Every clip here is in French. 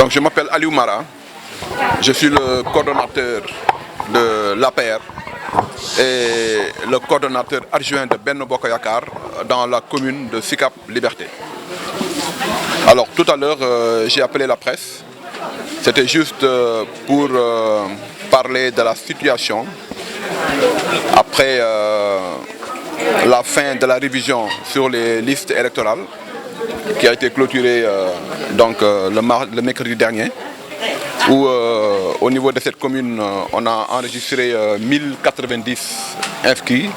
Donc je m'appelle Aliou Mara, je suis le coordonnateur de l'APR et le coordonnateur adjoint de Benno Bokk Yakaar dans la commune de Sicap Liberté. Alors tout à l'heure j'ai appelé la presse, c'était juste pour parler de la situation après la fin de la révision sur les listes électorales qui a été clôturée le mercredi dernier, où au niveau de cette commune on a enregistré 1090 inscrits,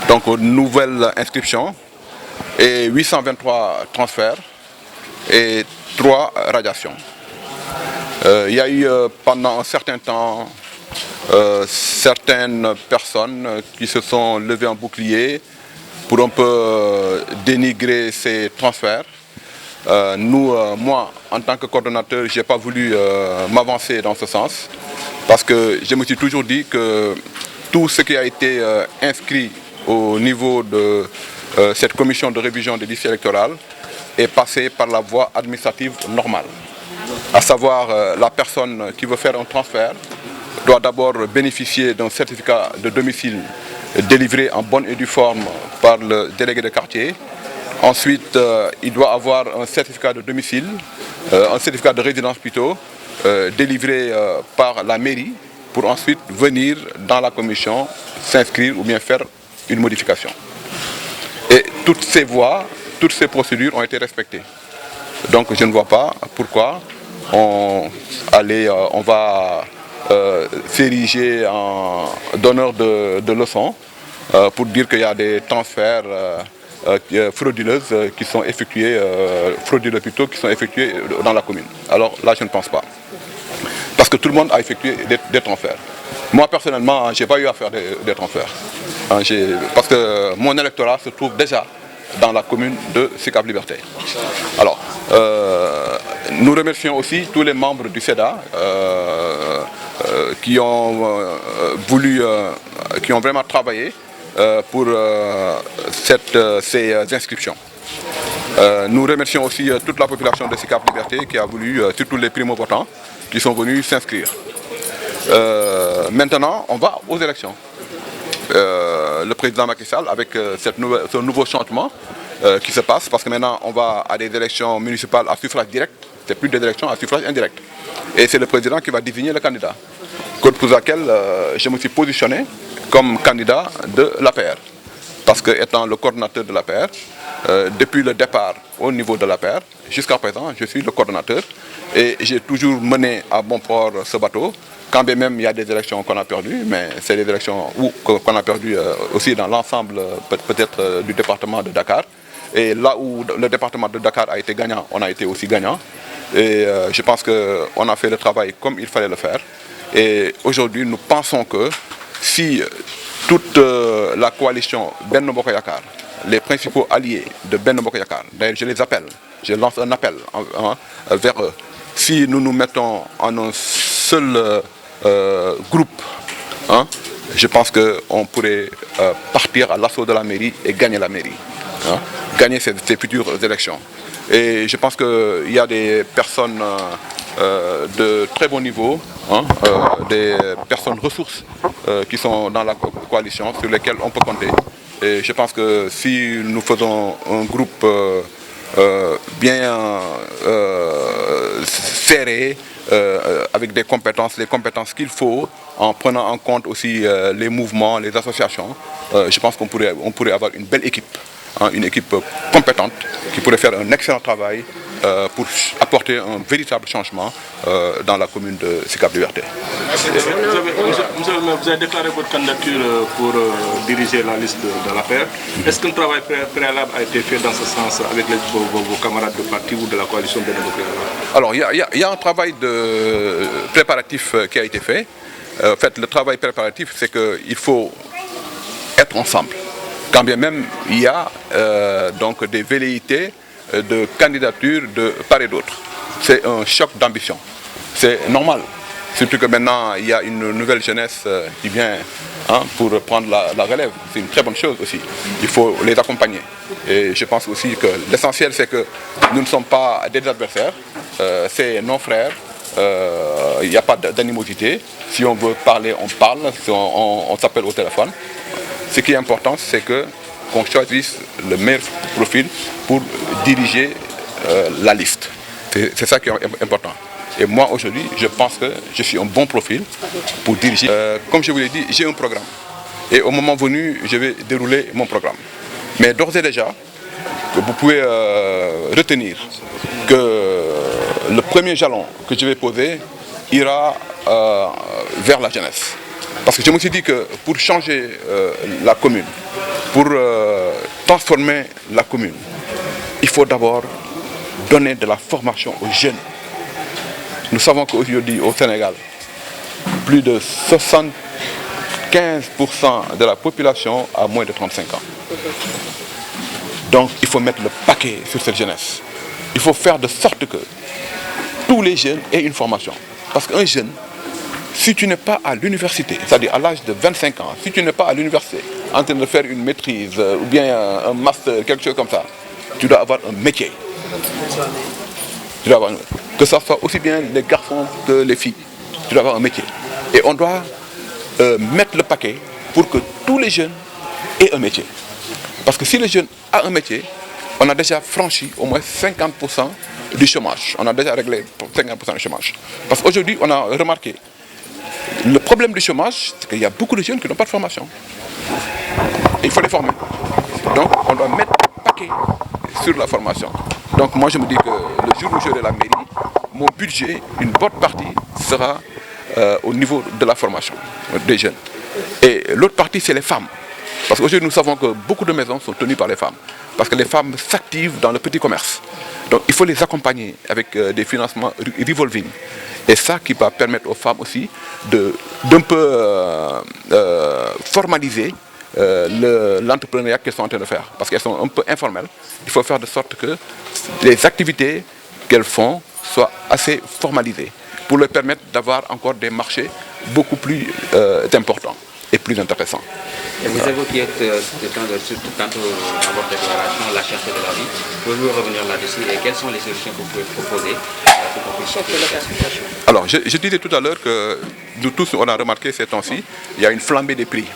donc nouvelles inscriptions, et 823 transferts et 3 radiations. Il y a eu pendant un certain temps certaines personnes qui se sont levées en bouclier pour un peu dénigrer ces transferts. Moi, en tant que coordonnateur, je n'ai pas voulu m'avancer dans ce sens parce que je me suis toujours dit que tout ce qui a été inscrit au niveau de cette commission de révision des listes électorales est passé par la voie administrative normale. À savoir, la personne qui veut faire un transfert doit d'abord bénéficier d'un certificat de domicile délivré en bonne et due forme par le délégué de quartier. Ensuite, il doit avoir un certificat de domicile, un certificat de résidence plutôt, délivré par la mairie pour ensuite venir dans la commission, s'inscrire ou bien faire une modification. Et toutes ces voies, toutes ces procédures ont été respectées. Donc je ne vois pas pourquoi on va s'ériger en donneur de leçons pour dire qu'il y a des transferts frauduleuses qui sont effectuées, qui sont effectuées dans la commune. Alors là, je ne pense pas. Parce que tout le monde a effectué des transferts. Moi, personnellement, je n'ai pas eu à faire des transferts. Parce que mon électorat se trouve déjà dans la commune de Sicap Liberté. Alors, nous remercions aussi tous les membres du SEDA qui ont vraiment travaillé pour ces inscriptions. Nous remercions aussi toute la population de Sicap Liberté qui a voulu, surtout les primo-votants, qui sont venus s'inscrire. Maintenant, on va aux élections. Le président Macky Sall, avec ce nouveau changement qui se passe, parce que maintenant on va à des élections municipales à suffrage direct, c'est plus des élections à suffrage indirect. Et c'est le président qui va désigner le candidat. Cause pour laquelle je me suis positionné comme candidat de l'APR. Parce que étant le coordonnateur de l'APR, depuis le départ au niveau de l'APR, jusqu'à présent, je suis le coordonnateur et j'ai toujours mené à bon port ce bateau. Quand bien même il y a des élections qu'on a perdues, mais c'est des élections qu'on a perdues aussi dans l'ensemble peut-être du département de Dakar. Et là où le département de Dakar a été gagnant, on a été aussi gagnant. Et je pense qu'on a fait le travail comme il fallait le faire. Et aujourd'hui, nous pensons que si toute la coalition Benno Bokk Yakaar, les principaux alliés de Benno Bokk Yakaar, d'ailleurs je les appelle, je lance un appel vers eux, si nous nous mettons en un seul groupe, je pense qu'on pourrait partir à l'assaut de la mairie et gagner la mairie, gagner ces futures élections. Et je pense qu'il y a des personnes de très bon niveau, des personnes ressources qui sont dans la coalition sur lesquelles on peut compter. Et je pense que si nous faisons un groupe bien serré, avec des compétences, les compétences qu'il faut, en prenant en compte aussi les mouvements, les associations, je pense qu'on pourrait avoir une belle équipe, une équipe compétente qui pourrait faire un excellent travail pour apporter un véritable changement dans la commune de Sicap Liberté. Vous avez déclaré votre candidature pour diriger la liste de l'APR. Est-ce qu'un travail préalable a été fait dans ce sens avec vos camarades de parti ou de la coalition Benno Bokk Yakaar? Alors, il y a un travail de préparatif qui a été fait. En fait, le travail préparatif, c'est qu'il faut être ensemble. Quand bien même il y a donc des velléités de candidature de part et d'autre. C'est un choc d'ambition. C'est normal. Surtout que maintenant il y a une nouvelle jeunesse qui vient pour prendre la relève. C'est une très bonne chose aussi. Il faut les accompagner. Et je pense aussi que l'essentiel c'est que nous ne sommes pas des adversaires, c'est nos frères, il n'y a pas d'animosité. Si on veut parler, on parle, si on s'appelle au téléphone. Ce qui est important, c'est qu'on choisisse le meilleur profil pour diriger la liste. C'est ça qui est important. Et moi, aujourd'hui, je pense que je suis un bon profil pour diriger. Comme je vous l'ai dit, j'ai un programme. Et au moment venu, je vais dérouler mon programme. Mais d'ores et déjà, vous pouvez retenir que le premier jalon que je vais poser ira vers la jeunesse. Parce que je me suis dit que pour changer la commune, pour transformer la commune, il faut d'abord donner de la formation aux jeunes. Nous savons qu'aujourd'hui au Sénégal, plus de 75% de la population a moins de 35 ans. Donc il faut mettre le paquet sur cette jeunesse. Il faut faire de sorte que tous les jeunes aient une formation. Parce qu'un jeune, si tu n'es pas à l'université, c'est-à-dire à l'âge de 25 ans, si tu n'es pas à l'université en train de faire une maîtrise ou bien un master, quelque chose comme ça, tu dois avoir un métier. Tu dois avoir que ce soit aussi bien les garçons que les filles. Tu dois avoir un métier. Et on doit mettre le paquet pour que tous les jeunes aient un métier. Parce que si le jeune a un métier, on a déjà franchi au moins 50% du chômage. On a déjà réglé 50% du chômage. Parce qu'aujourd'hui, on a remarqué, le problème du chômage, c'est qu'il y a beaucoup de jeunes qui n'ont pas de formation. Et il faut les former. Donc, on doit mettre le paquet sur la formation. Donc, moi, je me dis que le jour où j'aurai la mairie, mon budget, une bonne partie, sera au niveau de la formation des jeunes. Et l'autre partie, c'est les femmes. Parce qu'aujourd'hui, nous savons que beaucoup de maisons sont tenues par les femmes. Parce que les femmes s'activent dans le petit commerce. Donc, il faut les accompagner avec des financements revolving. Et ça qui va permettre aux femmes aussi d'un peu formaliser l'entrepreneuriat qu'elles sont en train de faire. Parce qu'elles sont un peu informelles. Il faut faire de sorte que les activités qu'elles font soient assez formalisées pour leur permettre d'avoir encore des marchés beaucoup plus importants et plus intéressants. Et vous évoquiez tantôt dans votre déclaration la cherté de la vie. Pouvez-vous revenir là-dessus et quelles sont les solutions que vous pouvez proposer pour qu'on puisse sortir de cette situation? Alors, je disais tout à l'heure que nous tous, on a remarqué ces temps-ci, il y a une flambée des prix,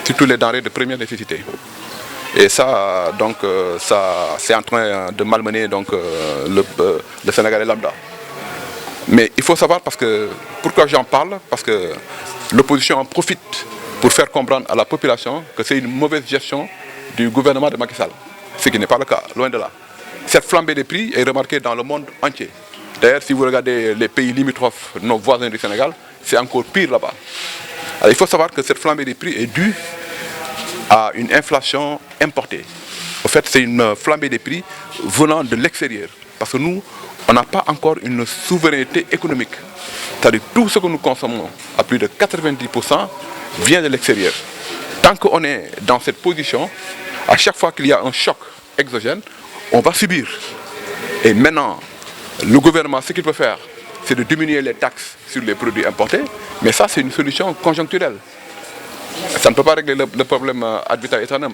surtout les denrées de première nécessité. Et ça, donc, ça, c'est en train de malmener donc, le Sénégalais lambda. Mais il faut savoir, pourquoi j'en parle, parce que l'opposition en profite pour faire comprendre à la population que c'est une mauvaise gestion du gouvernement de Macky Sall. Ce qui n'est pas le cas, loin de là. Cette flambée des prix est remarquée dans le monde entier. D'ailleurs, si vous regardez les pays limitrophes, nos voisins du Sénégal, c'est encore pire là-bas. Alors, il faut savoir que cette flambée des prix est due à une inflation importée. En fait, c'est une flambée des prix venant de l'extérieur. Parce que nous, on n'a pas encore une souveraineté économique. C'est-à-dire tout ce que nous consommons, à plus de 90%, vient de l'extérieur. Tant qu'on est dans cette position, à chaque fois qu'il y a un choc exogène, on va subir. Et maintenant, le gouvernement, ce qu'il peut faire, c'est de diminuer les taxes sur les produits importés, mais ça, c'est une solution conjoncturelle. Ça ne peut pas régler le problème ad vitam aeternam.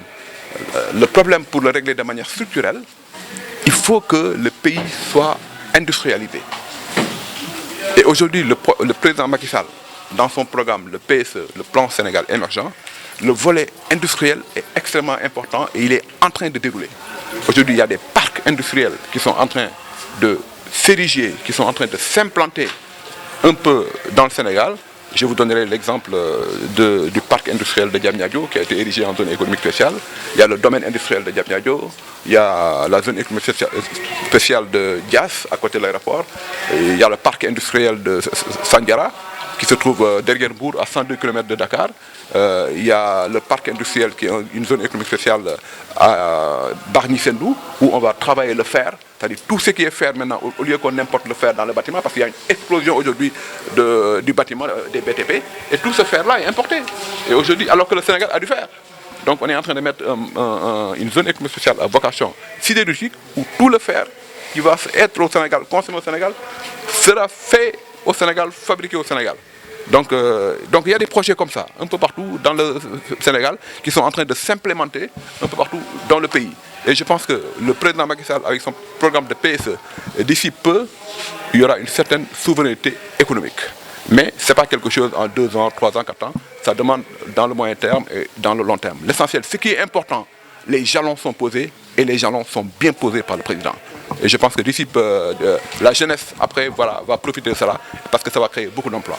Le problème, pour le régler de manière structurelle, il faut que le pays soit industrialisé. Et aujourd'hui, le président Macky Sall, dans son programme, le PSE, le plan Sénégal émergent, le volet industriel est extrêmement important et il est en train de dérouler. Aujourd'hui, il y a des parcs industriels qui sont en train de s'ériger, qui sont en train de s'implanter un peu dans le Sénégal. Je vous donnerai l'exemple du parc industriel de Diamniadio qui a été érigé en zone économique spéciale. Il y a le domaine industriel de Diamniadio, il y a la zone économique spéciale de Dias, à côté de l'aéroport. Il y a le parc industriel de Sandiara, qui se trouve derrière Bourg, à 102 km de Dakar. Il y a le parc industriel qui est une zone économique spéciale à Bargny-Sendou, où on va travailler le fer. C'est-à-dire tout ce qui est fer maintenant, au lieu qu'on importe le fer dans le bâtiment, parce qu'il y a une explosion aujourd'hui du bâtiment, des BTP, et tout ce fer-là est importé. Et aujourd'hui, alors que le Sénégal a du fer. Donc on est en train de mettre une zone économique spéciale à vocation sidérurgique, où tout le fer qui va être au Sénégal, consommé au Sénégal, sera fait au Sénégal, fabriqué au Sénégal. Donc il y a des projets comme ça, un peu partout dans le Sénégal, qui sont en train de s'implémenter un peu partout dans le pays. Et je pense que le président Macky Sall, avec son programme de PSE, d'ici peu, il y aura une certaine souveraineté économique. Mais ce n'est pas quelque chose en 2 ans, 3 ans, 4 ans. Ça demande dans le moyen terme et dans le long terme. L'essentiel, ce qui est important, les jalons sont posés et les jalons sont bien posés par le président. Et je pense que d'ici peu, la jeunesse, après, voilà, va profiter de cela parce que ça va créer beaucoup d'emplois.